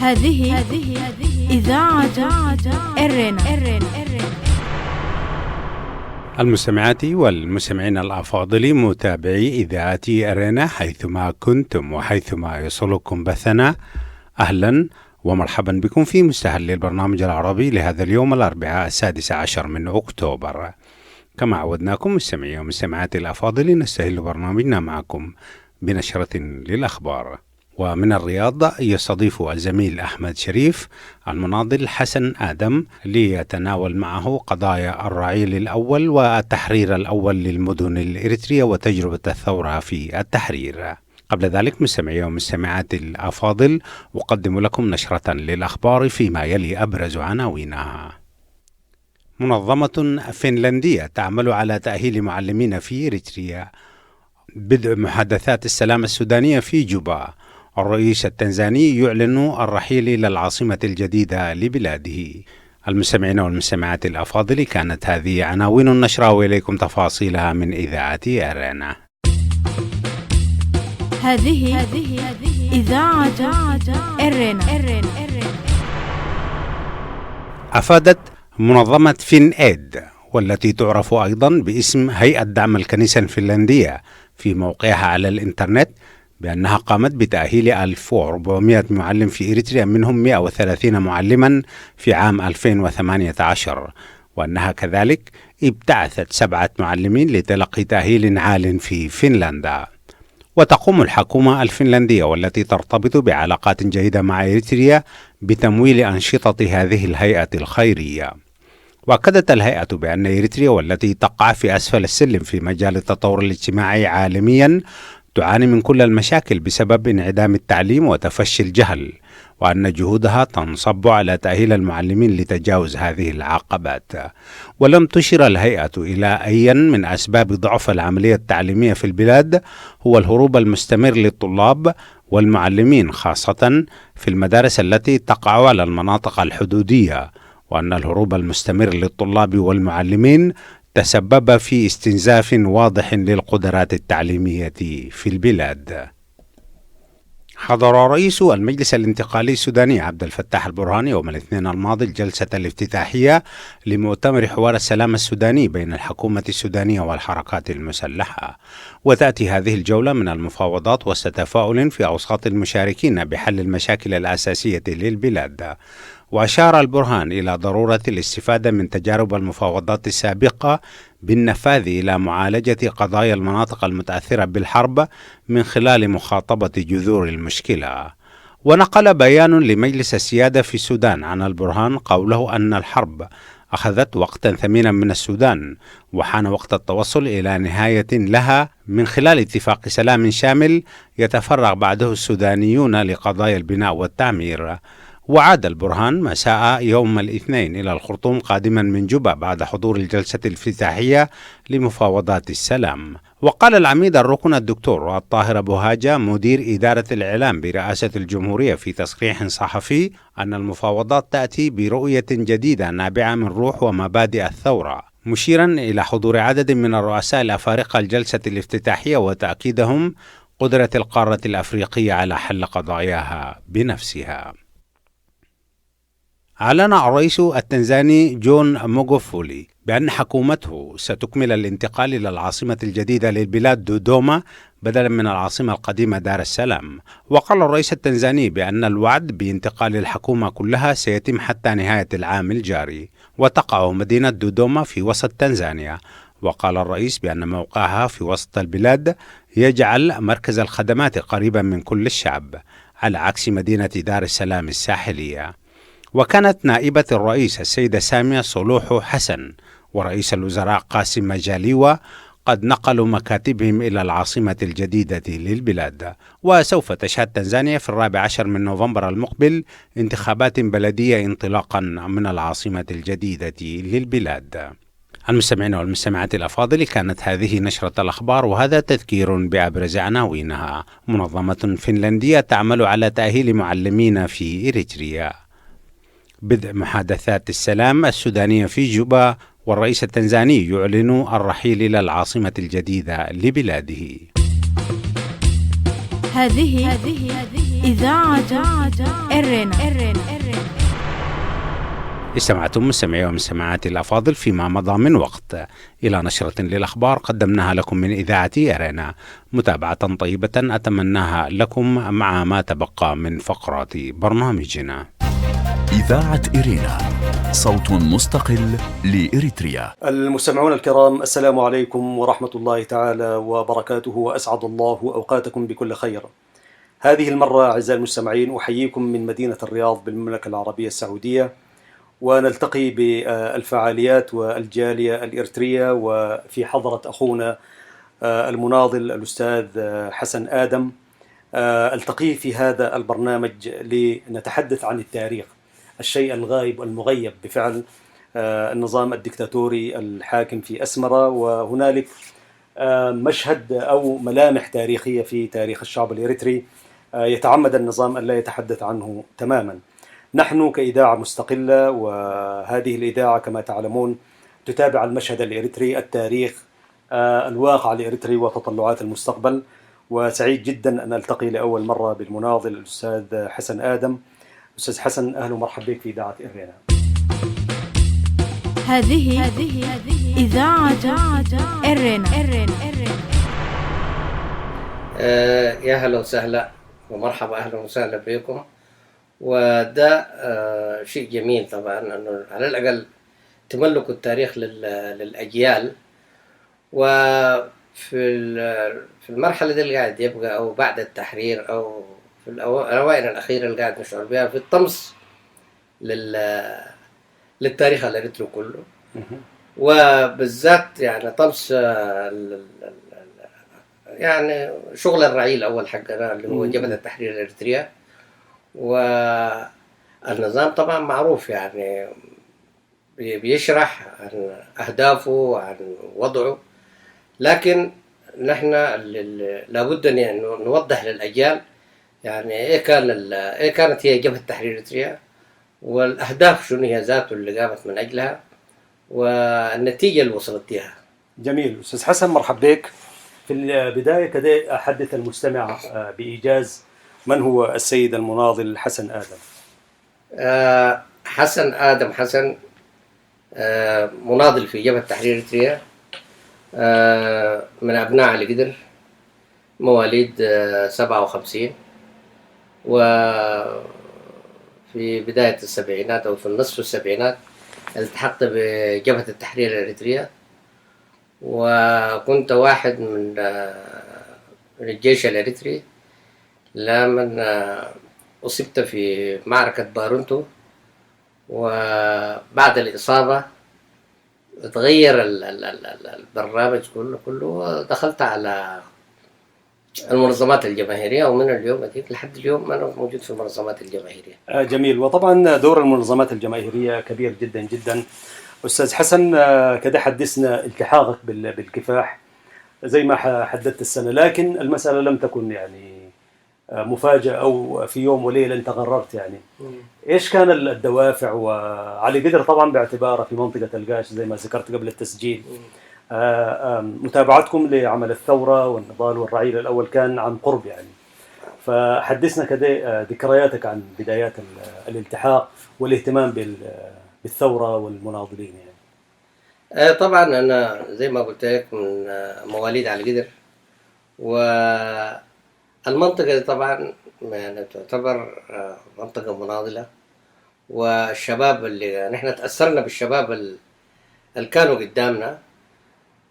هذه إذاعة إرنا. المستمعات والمستمعين الأفاضل، متابعي إذاعة إرنا حيثما كنتم وحيثما يصلكم بثنا، أهلا ومرحبا بكم في مستهل البرنامج العربي لهذا اليوم الأربعاء 16 من أكتوبر. كما عودناكم مستمعي ومستمعات الأفاضل، نستهل برنامجنا معكم بنشرة للأخبار. ومن الرياض يستضيف الزميل أحمد شريف المناضل حسن آدم ليتناول معه قضايا الرعيل الأول والتحرير الأول للمدن الإريترية وتجربة الثورة في التحرير. قبل ذلك مستمعي ومستمعات الأفاضل، أقدم لكم نشرة للأخبار فيما يلي أبرز عناوينها. منظمة فنلندية تعمل على تأهيل معلمين في إريتريا. بدء محادثات السلام السودانية في جوبا. الرئيس التنزاني يعلن الرحيل إلى العاصمة الجديدة لبلاده. المستمعين والمستمعات الأفاضل، كانت هذه عناوين النشرة، وإليكم تفاصيلها من إذاعة أرنا. هذه إذاعة إرنا. أفادت منظمة فين-إيد، والتي تعرف أيضا باسم هيئة دعم الكنيسة الفنلندية، في موقعها على الإنترنت بأنها قامت بتأهيل 1400 معلم في إريتريا، منهم 130 معلما في عام 2018، وأنها كذلك ابتعثت 7 معلمين لتلقي تأهيل عال في فنلندا. وتقوم الحكومة الفنلندية، والتي ترتبط بعلاقات جيدة مع إريتريا، بتمويل أنشطة هذه الهيئة الخيرية. وأكدت الهيئة بأن إريتريا، والتي تقع في أسفل السلم في مجال التطور الاجتماعي عالميا، تعاني من كل المشاكل بسبب انعدام التعليم وتفشي الجهل، وأن جهودها تنصب على تأهيل المعلمين لتجاوز هذه العقبات. ولم تشر الهيئة إلى أي من أسباب ضعف العملية التعليمية في البلاد هو الهروب المستمر للطلاب والمعلمين، خاصة في المدارس التي تقع على المناطق الحدودية، وأن الهروب المستمر للطلاب والمعلمين تسبب في استنزاف واضح للقدرات التعليمية في البلاد. حضر رئيس المجلس الانتقالي السوداني عبد الفتاح البرهان يوم الاثنين الماضي الجلسة الافتتاحية لمؤتمر حوار السلام السوداني بين الحكومة السودانية والحركات المسلحة. وتأتي هذه الجولة من المفاوضات وسط تفاؤل في أوساط المشاركين بحل المشاكل الأساسية للبلاد. وأشار البرهان إلى ضرورة الاستفادة من تجارب المفاوضات السابقة بالنفاذ إلى معالجة قضايا المناطق المتأثرة بالحرب من خلال مخاطبة جذور المشكلة. ونقل بيان لمجلس السيادة في السودان عن البرهان قوله أن الحرب أخذت وقتا ثمينا من السودان، وحان وقت التوصل إلى نهاية لها من خلال اتفاق سلام شامل يتفرغ بعده السودانيون لقضايا البناء والتعمير. وعاد البرهان مساء يوم الاثنين إلى الخرطوم قادما من جوبا بعد حضور الجلسة الافتتاحية لمفاوضات السلام. وقال العميد الركن الدكتور الطاهر بوهاجة مدير إدارة الإعلام برئاسة الجمهورية في تصريح صحفي أن المفاوضات تأتي برؤية جديدة نابعة من روح ومبادئ الثورة، مشيرا إلى حضور عدد من الرؤساء الأفارقة الجلسة الافتتاحية وتأكيدهم قدرة القارة الأفريقية على حل قضاياها بنفسها. أعلن الرئيس التنزاني جون موغوفولي بأن حكومته ستكمل الانتقال إلى العاصمة الجديدة للبلاد دودوما بدلا من العاصمة القديمة دار السلام. وقال الرئيس التنزاني بأن الوعد بانتقال الحكومة كلها سيتم حتى نهاية العام الجاري، وتقع مدينة دودوما في وسط تنزانيا. وقال الرئيس بأن موقعها في وسط البلاد يجعل مركز الخدمات قريبا من كل الشعب، على عكس مدينة دار السلام الساحلية. وكانت نائبة الرئيس السيدة سامية صلوح حسن ورئيس الوزراء قاسم مجاليوة قد نقلوا مكاتبهم إلى العاصمة الجديدة للبلاد. وسوف تشهد تنزانيا في 14 من نوفمبر المقبل انتخابات بلدية انطلاقا من العاصمة الجديدة للبلاد. المستمعين والمستمعات الأفاضل، كانت هذه نشرة الأخبار، وهذا تذكير بأبرز عناوينها. منظمة فنلندية تعمل على تأهيل معلمين في إريتريا. بدء محادثات السلام السودانية في جوبا، والرئيس التنزاني يعلن الرحيل إلى العاصمة الجديدة لبلاده. هذه إذاعة إرنا. استمعتم مستمعي ومستمعاتي الأفاضل فيما مضى من وقت إلى نشرة للأخبار قدمناها لكم من إذاعة إرنا. متابعة طيبة أتمناها لكم مع ما تبقى من فقرات برنامجنا. إذاعة إرنا، صوت مستقل لإريتريا. المستمعون الكرام، السلام عليكم ورحمة الله تعالى وبركاته، وأسعد الله أوقاتكم بكل خير. هذه المرة أعزائي المستمعين أحييكم من مدينة الرياض بالمملكة العربية السعودية، ونلتقي بالفعاليات والجالية الإريترية وفي حضرة أخونا المناضل الأستاذ حسن آدم. ألتقي في هذا البرنامج لنتحدث عن التاريخ، الشيء الغائب والمغيب بفعل النظام الدكتاتوري الحاكم في أسمرة، وهنالك مشهد أو ملامح تاريخية في تاريخ الشعب الإريتري يتعمد النظام أن لا يتحدث عنه تماما. نحن كإذاعة مستقلة، وهذه الإذاعة كما تعلمون تتابع المشهد الإريتري، التاريخ، الواقع الإريتري وتطلعات المستقبل. وسعيد جدا أن ألتقي لأول مرة بالمناضل الأستاذ حسن آدم. أستاذ حسن، أهلا ومرحبا بك في إذاعة إرنا. هذه إذاعة إرنا. يا هلا وسهلا ومرحبا، أهلا وسهلا بكم. وده شيء جميل طبعا أنه على الأقل تملكوا التاريخ للأجيال. وفي المرحلة دي اللي قاعد يبقى أو بعد التحرير أو في الأوائل الأخيرة اللي قاعد نشعر بها في الطمس للتاريخ الإريتري كله، وبالذات يعني طمس يعني شغل الرعيل الأول حقنا اللي هو جبهة التحرير الإريترية. والنظام طبعا معروف يعني بيشرح عن أهدافه عن وضعه، لكن نحن لابد أن نوضح للأجيال يعني إيه كانت هي جبهة التحرير الإريترية، والأهداف شنو هي ذاته اللي قامت من أجلها، والنتيجة اللي وصلت لها. جميل. أستاذ حسن، مرحبا بك. في البداية كده أحدث المستمع بإيجاز من هو السيد المناضل حسن آدم؟ حسن آدم حسن مناضل في جبهة التحرير الإريترية، من أبناء علي قدر، مواليد 57، وفي بداية السبعينات أو في النصف السبعينات التحقت بجبهة التحرير الإريترية، وكنت واحد من الجيش الإريتري لما أصبت في معركة بارونتو. وبعد الإصابة تغير البرنامج كله ودخلت على المنظمات الجماهيرية، ومن اليوم لحد اليوم أنا موجود في المنظمات الجماهيرية. جميل. وطبعا دور المنظمات الجماهيرية كبير جدا جدا. أستاذ حسن، كده حدثنا التحاقك بالكفاح زي ما حددت السنة، لكن المسألة لم تكن يعني مفاجأة أو في يوم وليلة أنت قررت يعني. إيش كان الدوافع؟ وعلي قدر طبعا باعتباره في منطقة القاش زي ما ذكرت قبل التسجيل، متابعتكم لعمل الثورة والنضال والرعيل الأول كان عن قرب يعني. فحدثنا كده ذكرياتك عن بدايات الالتحاق والاهتمام بالثورة والمناضلين يعني. طبعا أنا زي ما قلت لك من مواليد علي قدر، والمنطقة دي طبعا يعني تعتبر منطقة مناضلة، والشباب اللي نحن تأثرنا بالشباب اللي كانوا قدامنا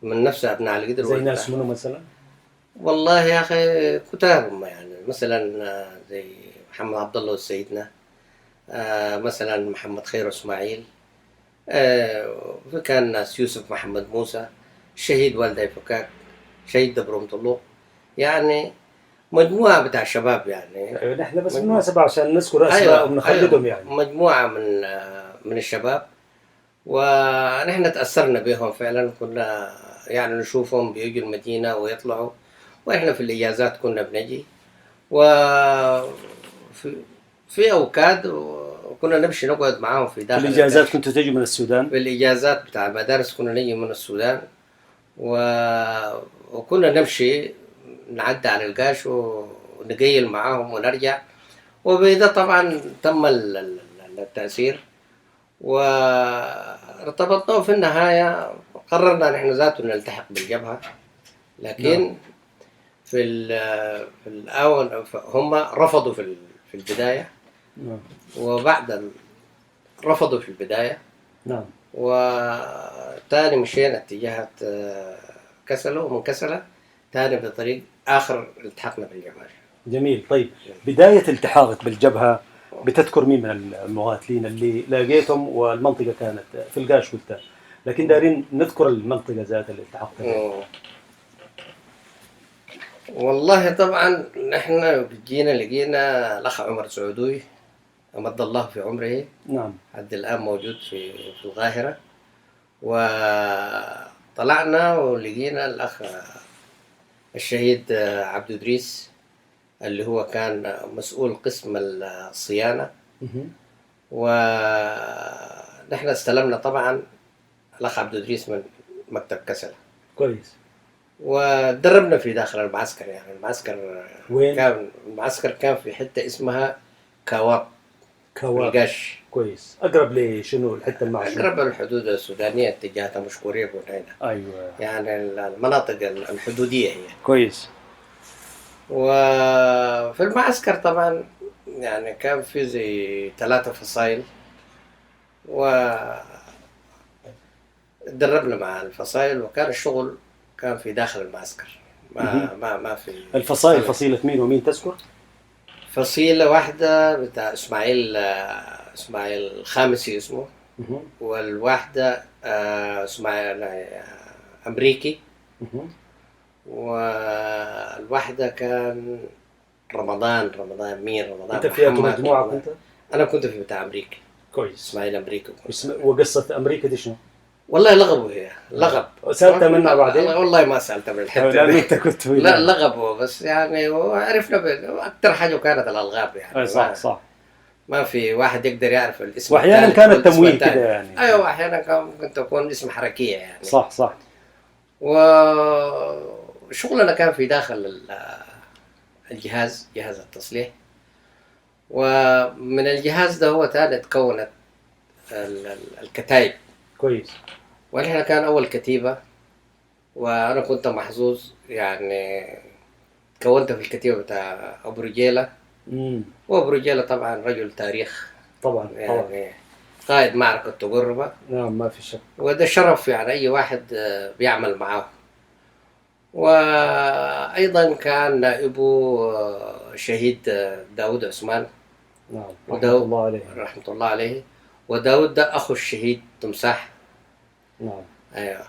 من نفس أبناء علي قدر. زي ناس منو مثلا؟ والله يا أخي كتارهم يعني، مثلا زي محمد عبد الله والسيدنا، مثلا محمد خير اسماعيل، وكان ناس يوسف محمد موسى، الشهيد والدي فكاك، شهيد دبرم طلوق، يعني مجموعة بتاع شباب يعني. نحن بس بالمناسبة عشان نذكر أسماء ونخلدهم يعني. مجموعة من الشباب، ونحن تأثرنا بهم فعلا. كنا يعني نشوفهم بيجوا المدينة ويطلعوا، وإحنا في الإجازات كنا بنجي، وفي أوقات وكنا نمشي نقعد معاهم في داخل الإجازات. كنتوا تجوا من السودان؟ في الإجازات بتاع المدارس كنا نجي من السودان، وكنا نمشي نعدي على القاش ونقيل معاهم ونرجع. وبده طبعا تم التأثير، وارتبطنا في النهاية قررنا نحن ذاته نلتحق بالجبهة. لكن في الأول هم رفضوا في البداية، وبعد رفضوا في البداية، نعم، وتاني مشينا اتجاهات كسلة، ومن كسلة تاني بطريق آخر التحقنا بالجبهة. جميل. طيب بداية التحاقك بالجبهة بتذكر مين من المقاتلين اللي لاقيتهم والمنطقة كانت في القاش قلتها، لكن دارين نذكر المنطقة ذات اللي التحقت بها. والله طبعا نحن جينا لقينا الأخ عمر سعودوي أمد الله في عمره، نعم، حد الآن موجود في القاهرة. وطلعنا ولقينا الأخ الشهيد عبد إدريس اللي هو كان مسؤول قسم الصيانة، ونحن استلمنا طبعا الأخ عبد إدريس من مكتب كسلة. كويس. ودربنا في داخل المعسكر، يعني المعسكر وين؟ المعسكر كان في حتة اسمها كواب. القاش. كويس. أقرب لشنو الحتة المعسكر؟ أقرب الحدود السودانية اتجاه مشكورية بونينا. أيوة. يعني المناطق الحدودية هي. كويس. وفي المعسكر طبعا يعني كان في زي 3 فصائل، ودربنا مع الفصائل، وكان الشغل كان في داخل المعسكر، ما في الفصائل. فصيلة مين ومين تذكر؟ فصيلة واحدة بتاع إسماعيل الخامسي اسمه، والواحدة إسماعيل أمريكي، والواحدة كان رمضان أنت في مجموعة كنت؟ أنا كنت في بتاع أمريكا. كويس. إسماعيل أمريكا. وقصة أمريكا دي شنو؟ والله لغبوا هي لغب. سألت منها بعدين؟ والله ما سألت من الحتة دي. أنت كنت لا لغبوا بس يعني، وعرفنا أكثر حاجة كانت الألغاب يعني. صح. ما في واحد يقدر يعرف الاسم. وأحيانا كان التمويل كده يعني. أيوة، أحيانا كان ممكن تكون اسم حركية يعني. صح. وشغلنا كان في داخل جهاز التصليح، ومن الجهاز ده هو تاني تكونت الكتائب. كويس. ونحن كان أول كتيبة، وأنا كنت محظوظ يعني كونت في الكتيبة بتاع أبو رجيلة. وأبو رجيلة طبعا رجل تاريخ طبعا يعني، قائد معركة تجربة. نعم، ما في شك. وده شرف يعني أي واحد بيعمل معاه. وأيضا كان نائبه شهيد داود عثمان. نعم، رحمة الله عليه. وداود ده أخو الشهيد تمساح. نعم. أيوة.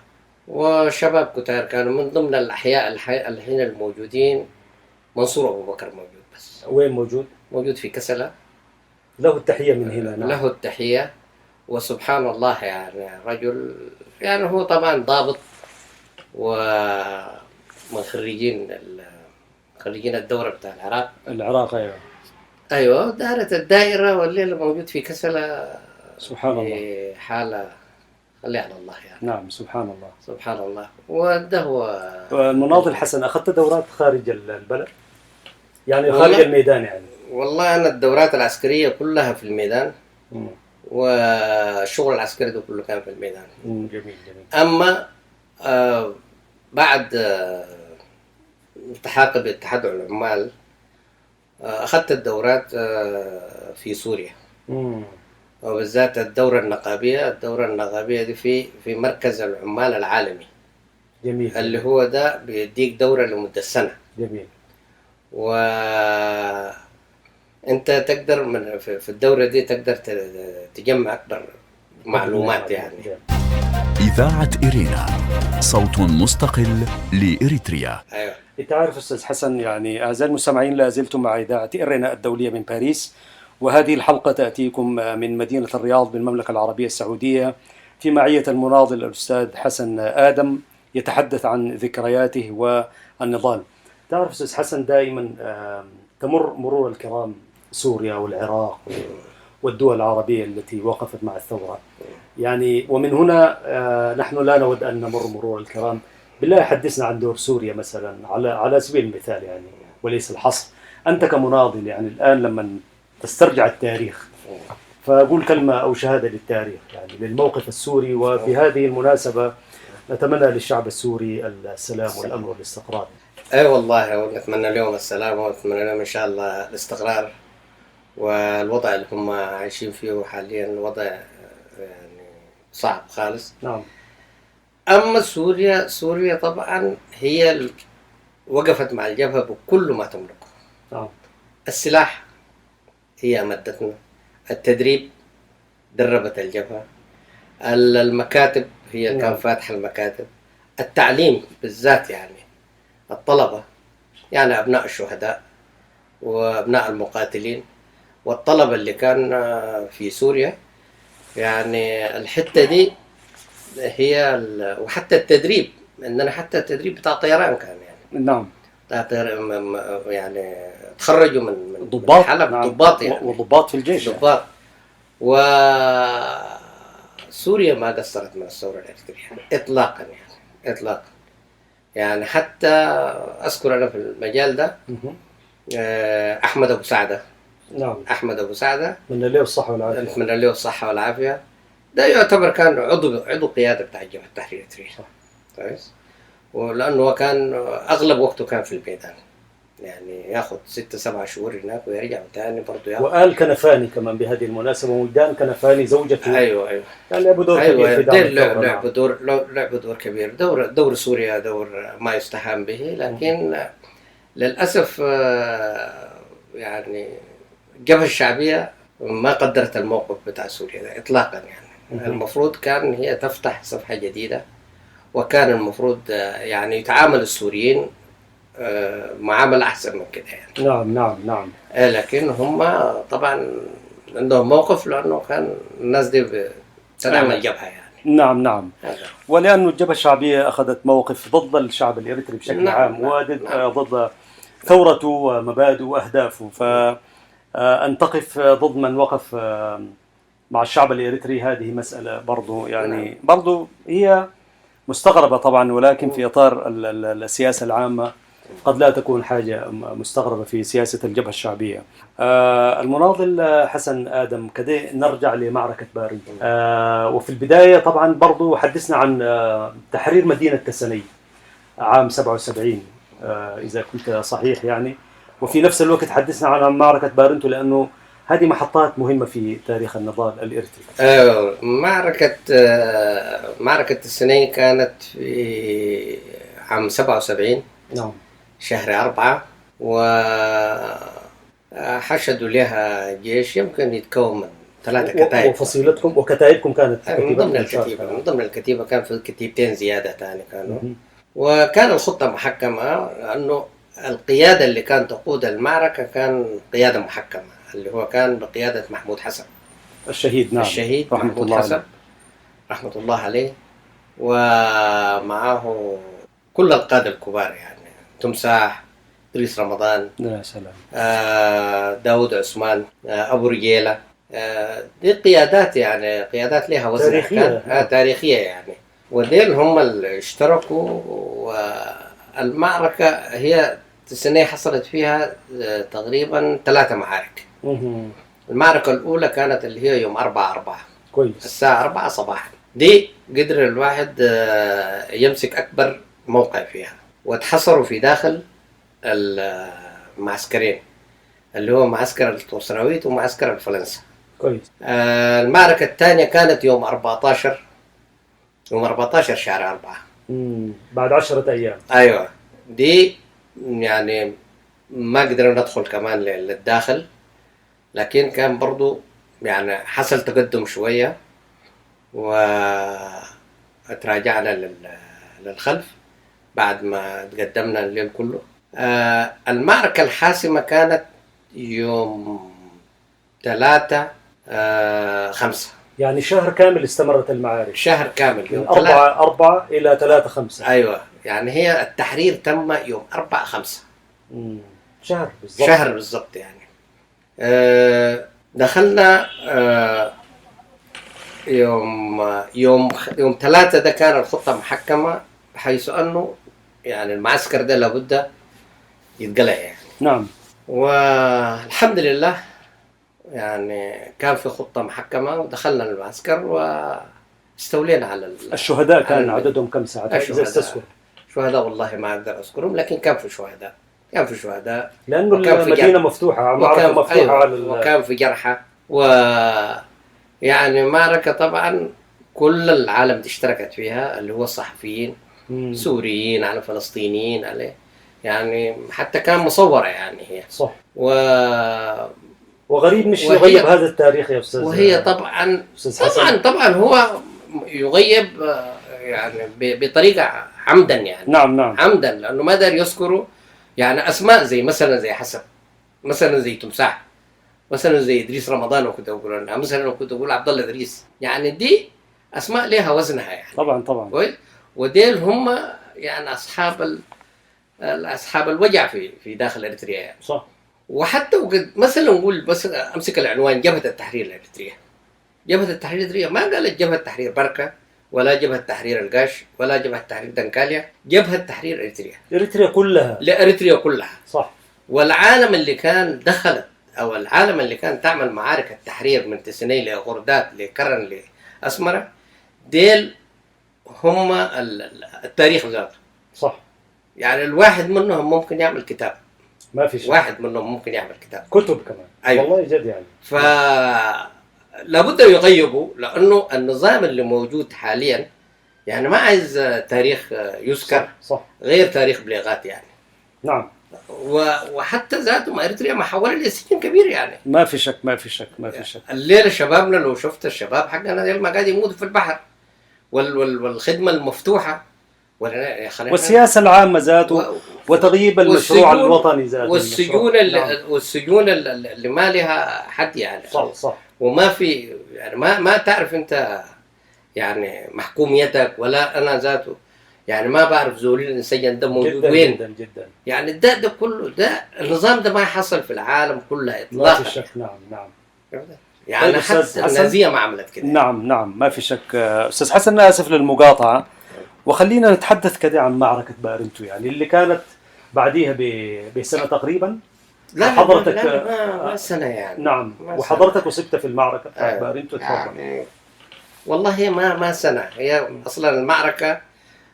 وشباب كتار كانوا من ضمن الأحياء الحين الموجودين. منصور أبو بكر موجود. بس وين موجود؟ موجود في كسلة. له التحية من هنا. نعم. له التحية. وسبحان الله يعني رجل يعني هو طبعا ضابط، ومن خريجين الدورة بتاع العراق. أيوة. دارت الدائرة والليلة موجود في كسلة. سبحان الله. حالة خلي على الله يعني. نعم، سبحان الله. وده هو المناضل حسن. أخذت دورات خارج البلد يعني خارج الميدان يعني؟ والله أنا الدورات العسكرية كلها في الميدان. والشغل العسكري ده كله كان في الميدان. جميل. أما بعد التحاق باتحاد العمال أخذت الدورات في سوريا. وبالذات الدورة النقابية دي في مركز العمال العالمي. جميل. اللي هو ده بيديك دورة لمدة سنة. جميل. وأنت تقدر في الدورة دي تقدر تجمع أكبر معلومات يعني. إذاعة إرينا، صوت مستقل لإريتريا. أيوة. أنت عارف أستاذ حسن يعني أعزائي المستمعين، لا زلتم مع إذاعة إرينا الدولية من باريس، وهذه الحلقة تأتيكم من مدينة الرياض بالمملكة العربية السعودية في معية المناضل الأستاذ حسن آدم، يتحدث عن ذكرياته والنضال. تعرف أستاذ حسن دائما تمر مرور الكرام سوريا والعراق والدول العربية التي وقفت مع الثورة يعني، ومن هنا نحن لا نود أن نمر مرور الكرام. بالله حدثنا عن دور سوريا مثلا على سبيل المثال يعني، وليس الحصر. أنت كمناضل يعني الآن لما تسترجع التاريخ. فأقول كلمة أو شهادة للتاريخ يعني للموقف السوري. وفي هذه المناسبة نتمنى للشعب السوري السلام والأمن والاستقرار. اي والله، ونتمنى لهم السلامة، ونتمنى لهم ان شاء الله الاستقرار. والوضع اللي هم عايشين فيه حاليا وضع يعني صعب خالص. نعم. اما سوريا طبعا هي وقفت مع الجبهة بكل ما تملكه. نعم. السلاح هي أمدتنا، التدريب دربت الجبهة، المكاتب هي كان فاتحة المكاتب، التعليم بالذات يعني الطلبة، يعني أبناء الشهداء وأبناء المقاتلين والطلبة اللي كان في سوريا، يعني الحتة دي هي وحتى التدريب، إننا حتى التدريب بتاع طيران كان يعني. نعم. يعني تخرجوا من ضباط. حلب. نعم. ضباط يعني. وضباط في الجيش. ضباط. وسوريا ما قصرت من الثورة الإريترية إطلاقا يعني. إطلاقا يعني. حتى أذكر أنا في المجال ده أحمد أبو سعدة. نعم. أحمد أبو سعدة من له الصحة والعافية. من له الصحة والعافية. ده يعتبر كان عضو قيادة بتاع الجبهة التحرير الإريترية. كويس. ولأنه كان أغلب وقته كان في الميدان، يعني ياخد 6-7 شهور هناك ويرجع تاني برضه ياخد. وآل كنفاني كمان بهذه المناسبة، وجدان كنفاني زوجته. أيوة. يعني لعبوا دور كبير في دعم الثورة. لعبوا دور كبير. دور سوريا دور ما يستهان به، لكن للأسف يعني الجبهة الشعبية ما قدرت الموقف بتاع سوريا ده إطلاقا يعني. المفروض كان هي تفتح صفحة جديدة، وكان المفروض يعني يتعامل السوريين معاملة أحسن من كده يعني. نعم. لكن هم طبعا عندهم موقف، لأنه كان الناس دي تدعم الجبهة يعني. نعم. ولأنه الجبهة الشعبية أخذت موقف ضد الشعب الإريتري بشكل عام، وضد ثورته ومبادئه وأهدافه. فأن تقف ضد من وقف مع الشعب الإريتري هذه مسألة برضو يعني برضو هي مستغربة طبعا، ولكن في إطار السياسة العامة قد لا تكون حاجة مستغربة في سياسة الجبهة الشعبية. المناضل حسن آدم، كده نرجع لمعركة باري. وفي البداية طبعا برضو حدثنا عن تحرير مدينة تسني عام 77 إذا كنت صحيح يعني، وفي نفس الوقت حدثنا عن معركة بارنتو، لأنه هذه محطات مهمة في تاريخ النضال الإريتري. معركة تسني كانت في عام 77. نعم. شهر 4. وحشدوا لها جيش يمكن يتكون من 3 كتائب. وفصيلتكم وكتائبكم كانت من ضمن الكتيبة كان في كتيبتين زيادة تاني كانوا. وكان الخطة محكمة، لأنه القيادة اللي كانت تقود المعركة كان قيادة محكمة، اللي هو كان بقيادة محمود حسن الشهيد. نعم. الشهيد محمود حسن رحمة الله عليه، ومعه كل القادة الكبار يعني تمساح، إدريس رمضان، يا سلام، داود عثمان، أبو رجيلة. دي قيادات يعني قيادات لها وزن تاريخية. تاريخية يعني. وديل هم اللي اشتركوا. والمعركة هي السنة حصلت فيها تقريبا 3 معارك. المعركة الأولى كانت اللي هي يوم 4/4 كويس، الساعة 4 صباحا. دي قدر الواحد يمسك أكبر موقع فيها، واتحصروا في داخل المعسكرين اللي هو معسكر التوسراويت ومعسكر الفرنسا. كويس. المعركة الثانية كانت يوم 14 شهر 4. بعد 10 أيام. أيوة. دي يعني ما قدرنا ندخل كمان للداخل، لكن كان برضو يعني حصل تقدم شوية وتراجعنا للخلف بعد ما تقدمنا الليل كله. المعركة الحاسمة كانت يوم 3/5. يعني شهر كامل استمرت المعارك. شهر كامل من 4 إلى 3/5. أيوة، يعني هي التحرير تم يوم 4/5. شهر بالضبط. شهر بالضبط يعني. دخلنا يوم 3 ده كان الخطة محكمة، بحيث أنه يعني المعسكر ده لابد يتقلع يعني. نعم. والحمد لله يعني كان في خطة محكمة ودخلنا المعسكر واستولينا على الشهداء كان على عددهم كم ساعة؟ شهداء والله ما أقدر أذكرهم، لكن كان في شهداء، كان في شهداء لأنه المدينة مفتوحة، معركة مفتوحة. أيوة، على وكان في جرحى، ويعني معركة طبعا كل العالم اشتركت فيها، اللي هو الصحفيين سوريين على فلسطينيين على، يعني حتى كان مصورة يعني هي صح. وغريب مش يغيب هذا التاريخ يا أستاذ. وهي طبعا هو يغيب يعني بطريقة عمدا يعني. نعم عمدا، لأنه ما دار يذكروا يعني أسماء زي مثلا زي حسن، مثلا زي تمساح، مثلا زي إدريس رمضان، لو كنت أقول أنا مثلا، لو كنت أقول عبد الله إدريس، يعني دي أسماء لها وزنها يعني. طبعا. وديل هم يعني أصحاب الوجع في داخل إريتريا يعني. صح. وحتى وقد مثلا نقول بس أمسك العنوان جبهة التحرير الإريترية، جبهة التحرير الإريترية ما قالت جبهة تحرير بركة، ولا جبهة تحرير القاش، ولا جبهة تحرير دنكاليا، جبهة تحرير إريتريا كلها. لإريتريا كلها. صح. والعالم اللي كان دخلت، أو العالم اللي كان تعمل معارك التحرير من تسني لغردات لكرن لأسمرة، ديل هم التاريخ ذاته. صح. يعني الواحد منهم ممكن يعمل كتاب، ما في شيء. واحد منهم ممكن يعمل كتاب، كتب كمان. أيوة. والله جد يعني. لابد يغيبوا، لأنه النظام اللي موجود حاليا يعني ما عايز تاريخ يذكر. صح. غير تاريخ بليغات يعني. نعم. وحتى ذاته إريتريا محولة لسجن كبير يعني. ما في شك. الليلة شبابنا لو شفت الشباب حقنا ما قاعد يموتوا في البحر، والخدمة المفتوحة، والسياسة العامة ذاته، وتغييب المشروع الوطني ذاته، والسجون اللي ما لها حد يعني. صح. وما في يعني ما تعرف انت يعني محكوميتك، ولا انا ذاته يعني ما بعرف زولين الانسجن ده موجود وين جدا. يعني ده كله، ده النظام ده ما يحصل في العالم كله اطلاقا. ما في شك. نعم. يعني طيب حتى النازية ما عملت كده. نعم ما في شك. أستاذ حسن، آسف للمقاطعة، وخلينا نتحدث كده عن معركة بارنتو، يعني اللي كانت بعديها بسنة تقريبا. لا حضرتك ما سنة يعني. نعم. وحضرتك أصبت في المعركة بتاعت بارنتو. يعني والله ما سنة، هي أصلا المعركة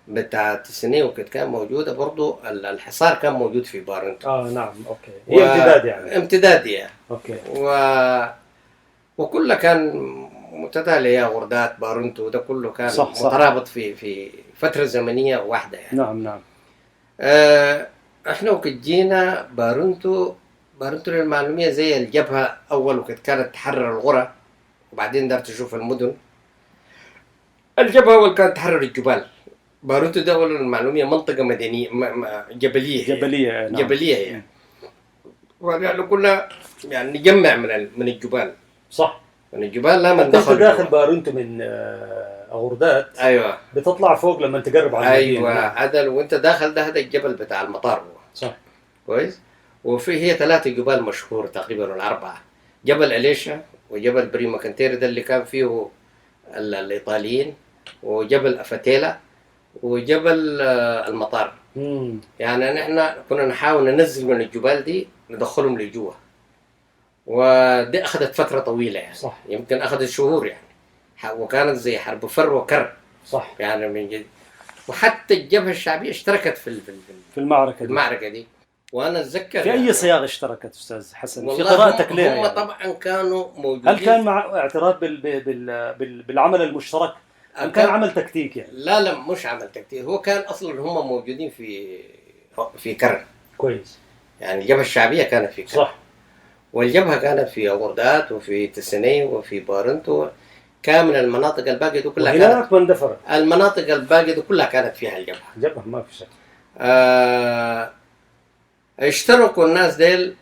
بتاعت السنين وكانت كان موجودة برضو، الحصار كان موجود في بارنتو. نعم. أوكي. هي امتداد يعني. امتدادية. أوكي. وكله كان متتالية، غردات بارنتو ده كله كان صح. مترابط في فترة زمنية واحدة يعني. نعم. احنا وقت جينا بارنتو للمعلومية زي الجبهة أول وقت كانت تحرر الغرة، وبعدين دار تشوف المدن. الجبهة أول كانت تحرر الجبال. بارنتو ده أول المعلومية منطقة مدنية جبلية. نعم. جبلية يعني. ونحن كنا يعني نجمع من الجبال. صح. من الجبال لما ندخل داخل بارنتو من غردات. ايوه. بتطلع فوق لما تقرب على المدينة. ايوه عدل، وانت داخل ده هذا الجبل بتاع المطار هو. صح. كويس. وفي هي 3 جبال مشهور تقريبا ولا 4، جبل أليشا، وجبل بريما كانتيري ده اللي كان فيه الإيطاليين، وجبل أفتيلا، وجبل المطار. يعني نحن كنا نحاول ننزل من الجبال دي ندخلهم لجوا، ودي أخذت فترة طويلة يعني. صح. يمكن أخذت شهور يعني، وكانت زي حرب فر وكر. صح. يعني من جد. وحتى الجبهة الشعبية اشتركت في المعركة دي. وأنا أتذكر في يعني أي صياغة اشتركت أستاذ حسن في قراءتك لها؟ هم يعني طبعا كانوا موجودين. هل كان مع اعتراف بالعمل المشترك؟ كان عمل تكتيك يعني؟ لا مش عمل تكتيك، هو كان أصلا هم موجودين في كرن. كويس. يعني الجبهة الشعبية كانت في كرن. صح. والجبهة كانت في غردات وفي تسني وفي بارنتو، كامل المناطق الباقية دي كلها كانت مندفرة. المناطق الباقية دي كلها كانت فيها الجبهة ما في شك. اشتركوا الناس ديل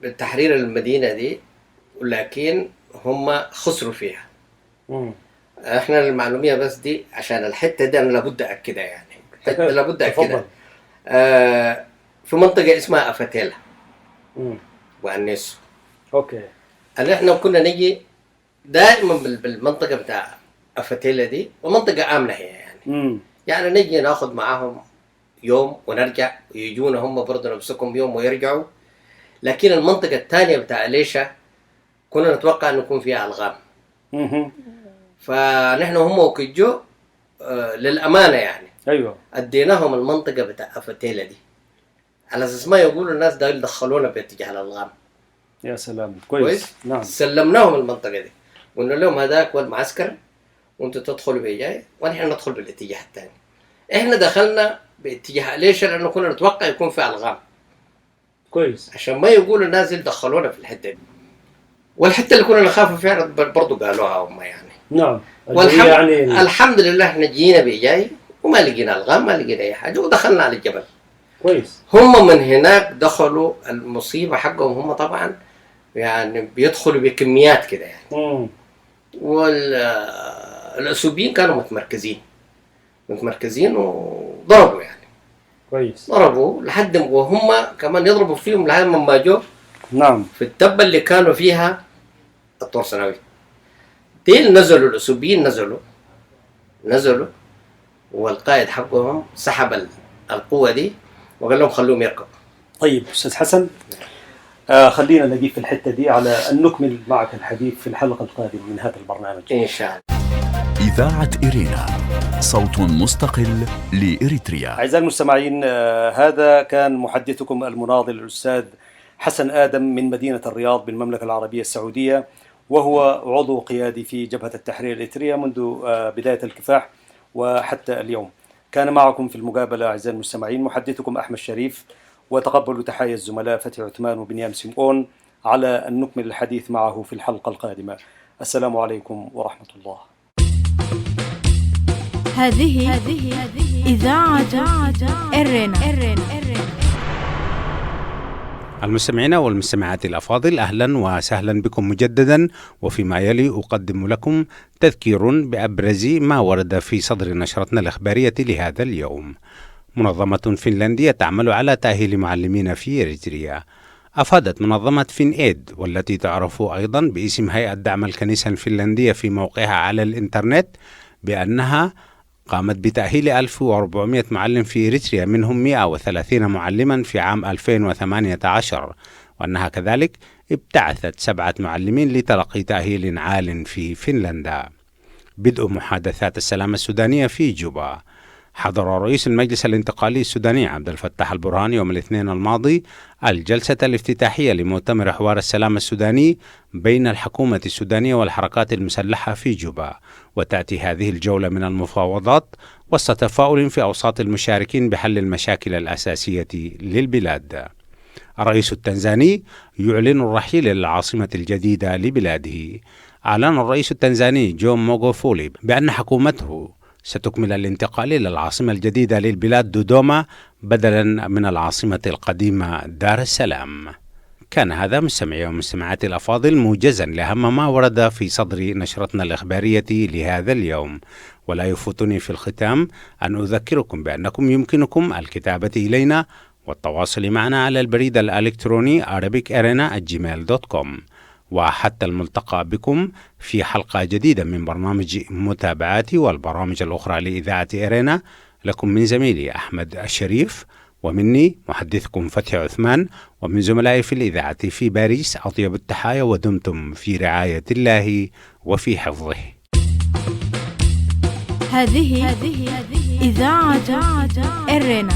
بالتحرير المدينة دي، ولكن هم خسروا فيها. احنا المعلومية بس دي عشان الحتة دي انا لابد اكدها يعني. لابد اكدها. في منطقة اسمها أفتيلا وأنيسو. اوكي. احنا كنا نجي دائما بالمنطقة بتاع أفتيلا دي، ومنطقة آمنة هي يعني. يعني نجي ناخذ معاهم يوم ونرجع، ويجونا هم برضه نمسكهم يوم ويرجعوا. لكن المنطقة الثانية بتاع أليشا كنا نتوقع أن يكون فيها ألغام. مهم. فنحن هم وكجو للأمانة يعني ايوه أديناهم المنطقة بتاع أفتيلة دي على أساس ما يقولوا الناس ده يدخلونا باتجاه الألغام. يا سلام كويس. نعم سلمناهم المنطقة دي قلنا لهم هذاك والمعسكر وانتوا تدخلوا بجاي ونحن ندخل بالاتجاه الثاني. احنا دخلنا باتجاه ليش؟ لأنه كنا نتوقع يكون في ألغام كويس. عشان ما يقولوا الناس دخلونا في الحتة دي. والحتة اللي كنا نخاف فيها برضو قالوها هم يعني. نعم الحمد لله احنا جينا بجاي وما لقينا ألغام، ما لقينا أي حاجة ودخلنا على الجبل. كويس. هم من هناك دخلوا المصيبة حقهم هم طبعا يعني بيدخلوا بكميات كده يعني. والأسوبيين كانوا متمركزين وضربوا يعني. كويس. ضربوا لحد وهم كمان يضربوا فيهم لحد ما جو. نعم. في التبة اللي كانوا فيها الطور سنوي ديل نزلوا الأسوبيين نزلوا والقائد حقهم سحب القوة دي وقال لهم خلوهم يركبوا. طيب أستاذ حسن خلينا نجي في الحتة دي على أن نكمل معك الحديث في الحلقة القادمة من هذا البرنامج إن شاء الله. إذاعة إرينا صوت مستقل لإريتريا. أعزائي المستمعين هذا كان محدثكم المناضل الأستاذ حسن آدم من مدينة الرياض بالمملكة العربية السعودية، وهو عضو قيادي في جبهة التحرير الإريترية منذ بداية الكفاح وحتى اليوم. كان معكم في المقابلة أعزائي المستمعين محدثكم أحمد شريف، وتقبلوا تحايا الزملاء فتحي عثمان وبنيام سمعون على أن نكمل الحديث معه في الحلقة القادمة. السلام عليكم ورحمة الله. هذه إذاعة إرينا. المستمعين والمستمعات الأفاضل، أهلا وسهلا بكم مجددا. وفيما يلي أقدم لكم تذكير بأبرز ما ورد في صدر نشرتنا الإخبارية لهذا اليوم. منظمة فنلندية تعمل على تأهيل معلمين في إريتريا. أفادت منظمة فين إيد، والتي تعرف أيضا باسم هيئة دعم الكنيسة الفنلندية في موقعها على الإنترنت، بأنها قامت بتأهيل 1400 معلم في إريتريا، منهم 130 معلما في عام 2018، وأنها كذلك ابتعثت 7 معلمين لتلقي تأهيل عال في فنلندا. بدء محادثات السلام السودانية في جوبا. حضر رئيس المجلس الانتقالي السوداني عبد الفتاح البرهان يوم الاثنين الماضي الجلسة الافتتاحية لمؤتمر حوار السلام السوداني بين الحكومة السودانية والحركات المسلحة في جوبا. وتأتي هذه الجولة من المفاوضات وسط تفاؤل في أوساط المشاركين بحل المشاكل الأساسية للبلاد. الرئيس التنزاني يعلن الرحيل للعاصمة الجديدة لبلاده. أعلن الرئيس التنزاني جون موغوفولي بأن حكومته ستكمل الانتقال إلى العاصمة الجديدة للبلاد دودوما بدلا من العاصمة القديمة دار السلام. كان هذا مستمعي ومستمعاتي الأفاضل موجزا لأهم ما ورد في صدر نشرتنا الإخبارية لهذا اليوم. ولا يفوتني في الختام أن أذكركم بأنكم يمكنكم الكتابة إلينا والتواصل معنا على البريد الإلكتروني arabicarena@gmail.com. وحتى الملتقى بكم في حلقة جديدة من برنامج متابعاتي والبرامج الأخرى لإذاعة إرينا. لكم من زميلي أحمد الشريف، ومني محدثكم فتحي عثمان، ومن زملائي في الإذاعة في باريس أطيب التحايا، ودمتم في رعاية الله وفي حفظه. هذه إذاعة إرينا.